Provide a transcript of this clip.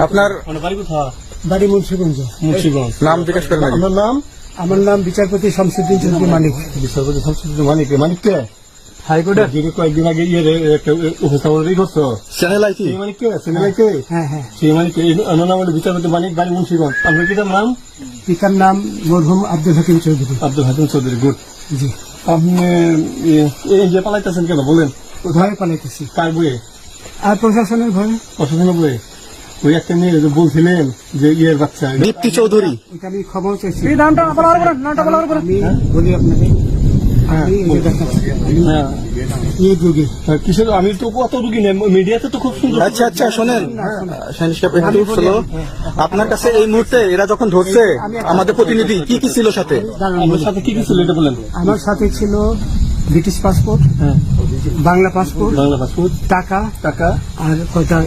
আপনার বাড়ি মুন্সিগঞ্জ। নাম জিজ্ঞেস করেন আগে। আমার নাম বিচারপতি শামসুদ্দিন চৌধুরী মানিক। বিচারপতি শামসুদ্দিন মানিক। মানিককে হাইকোর্টের যিনি কয়েকদিন আগে একটা উপস্থাপন করছো চ্যানেল আইটি সেই মানিককে সিনেমাইকে হ্যাঁ হ্যাঁ। সেই মানিককে নাম হলো বিচারপতি মানিক, বাড়ি মুন্সিগঞ্জ। আপনার পিতার নাম? পিতার নাম মরহুম আব্দুল হাকিম চৌধুরী। আব্দুল হাকিম চৌধুরী। গুড। জি। আপনি এই যে পালাইতেছেন কেন বলেন? ভয়ে পালাইতেছি। কার বইয়ে? আর প্রশাসনের ভয়ে। প্রশাসনের বইয়ে? ওই একটা মেয়ে যে বলছিলেন যে ইয়ের বাচ্চা দীপ্তি চৌধুরী। এটা আমি খবর চাইছি। আমি বলি আপনাকে আমি এই যে দেখাচ্ছি। এই যুগে কিসের আমি তো কত রুগী নেই মিডিয়াতে তো খুব সুন্দর। আচ্ছা আচ্ছা শোনেন শাহিন সাহেব, একটু স্লো। আপনার কাছে এই মুহূর্তে এরা যখন ধরছে আমাদের প্রতিনিধি কি কি ছিল সাথে? আমার সাথে কি কি ছিল এটা বলেন। আমার সাথে ছিল ব্রিটিশ পাসপোর্ট, হ্যাঁ, বাংলা পাসপোর্ট, বাংলা পাসপোর্ট, টাকা টাকা আর কয়টা